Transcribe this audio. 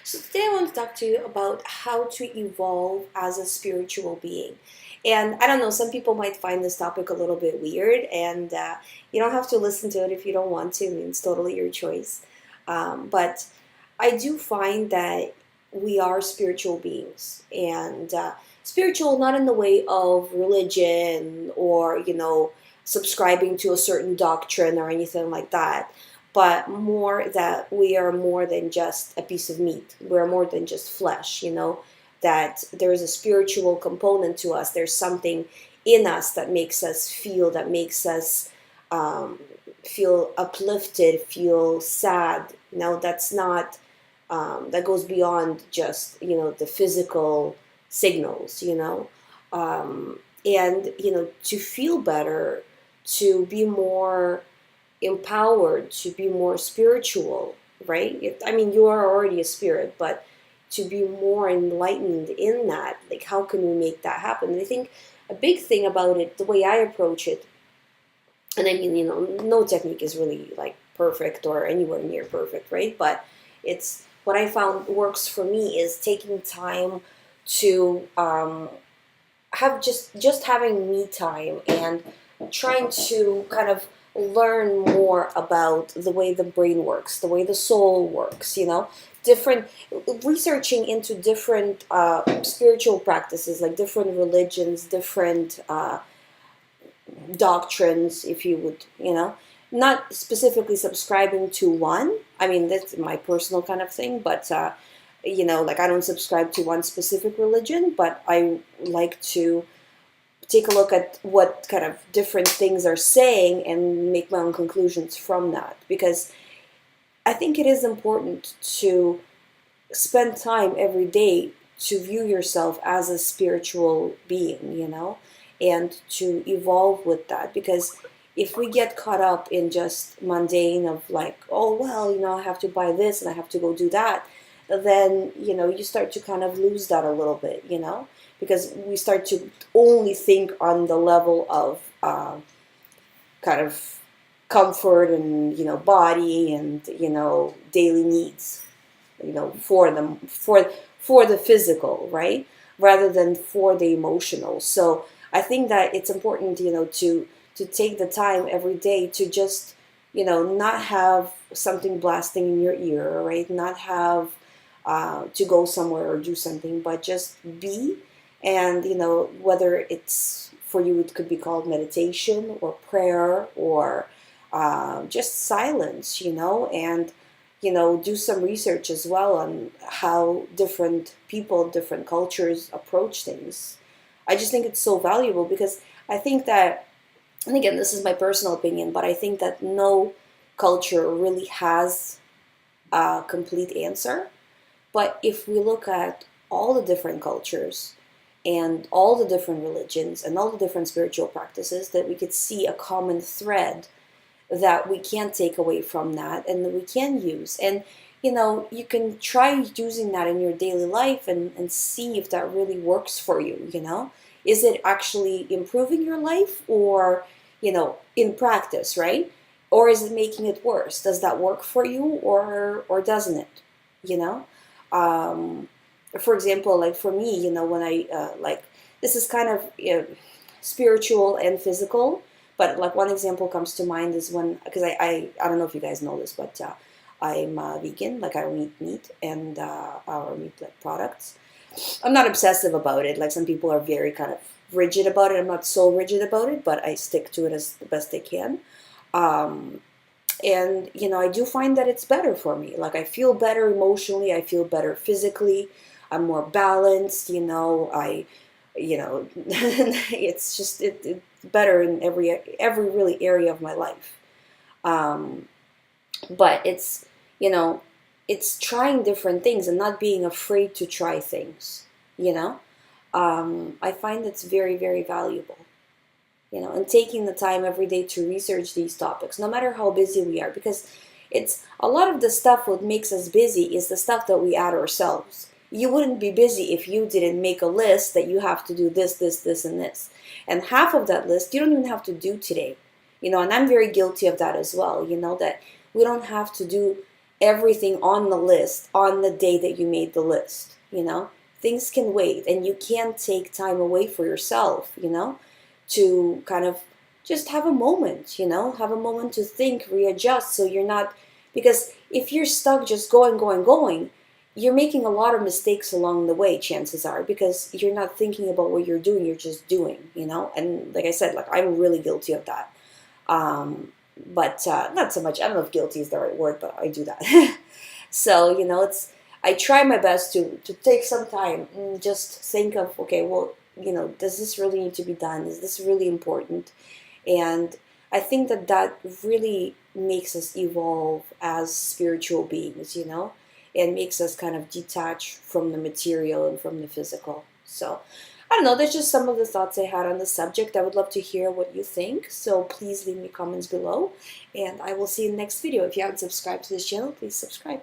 So today I want to talk to you about how to evolve as a spiritual being. And I don't know, some people might find this topic a little bit weird, and you don't have to listen to it if you don't want to. I mean, it's totally your choice. But I do find that we are spiritual beings, and spiritual not in the way of religion or, subscribing to a certain doctrine or anything like that, but more that we are more than just a piece of meat. We're more than just flesh, that there is a spiritual component to us. There's something in us that makes us feel, that makes us um, feel uplifted, feel sad. That's not, that goes beyond just, the physical signals, and, to feel better, to be more empowered, to be more spiritual, right? I mean, you are already a spirit, but to be more enlightened in that, like, how can we make that happen? And I think a big thing about it, the way I approach it, and I mean, no technique is really like perfect or anywhere near perfect, right? But it's what I found works for me is taking time to have just having me time and trying to kind of learn more about the way the brain works, the way the soul works, different researching into different spiritual practices, like different religions, different doctrines, if you would, not specifically subscribing to one. I mean, that's my personal kind of thing, but like, I don't subscribe to one specific religion, but I like to take a look at what kind of different things are saying and make my own conclusions from that. Because I think it is important to spend time every day to view yourself as a spiritual being, and to evolve with that. Because if we get caught up in just mundane of like, oh, well, I have to buy this and I have to go do that, then, you start to kind of lose that a little bit, because we start to only think on the level of kind of comfort and, body and, daily needs, for them, for the physical, right? Rather than for the emotional. So I think that it's important, to take the time every day to just, not have something blasting in your ear, right? Not have to go somewhere or do something, but just be. And, whether it's for you, it could be called meditation or prayer or just silence, and, do some research as well on how different people, different cultures approach things. I just think it's so valuable because I think that, and again, this is my personal opinion, but I think that no culture really has a complete answer. But if we look at all the different cultures and all the different religions and all the different spiritual practices, that we could see a common thread that we can't take away from that and that we can use. And, you can try using that in your daily life and see if that really works for you. Is it actually improving your life or, in practice, right? Or is it making it worse? Does that work for you or doesn't it? You know? Um, for example, like for me, when I like, this is kind of spiritual and physical, but like one example comes to mind is when, because I don't know if you guys know this, but I'm vegan, like I don't eat meat and our meat like products. I'm not obsessive about it. Like some people are very kind of rigid about it. I'm not so rigid about it, but I stick to it as the best I can. Um, and I do find that it's better for me. Like I feel better emotionally, I feel better physically, I'm more balanced. It's just it's better in every really area of my life. um, but you know it's trying different things and not being afraid to try things. I find it's very, very valuable, and taking the time every day to research these topics, no matter how busy we are, because it's a lot of the stuff what makes us busy is the stuff that we add ourselves. You wouldn't be busy if you didn't make a list that you have to do this, this, this, and this. And half of that list you don't even have to do today. And I'm very guilty of that as well, that we don't have to do everything on the list on the day that you made the list, things can wait, and you can't take time away for yourself, to kind of just have a moment, have a moment to think, readjust, so you're not, because if you're stuck just going, you're making a lot of mistakes along the way, chances are, because you're not thinking about what you're doing, you're just doing, and like I said, like, I'm really guilty of that. But not so much, I don't know if guilty is the right word, but I do that. So, I try my best to take some time and just think of, okay, well, does this really need to be done? Is this really important? And I think that really makes us evolve as spiritual beings, and makes us kind of detach from the material and from the physical. So, I don't know, that's just some of the thoughts I had on the subject. I would love to hear what you think, so please leave me comments below, and I will see you in the next video. If you haven't subscribed to this channel, please subscribe.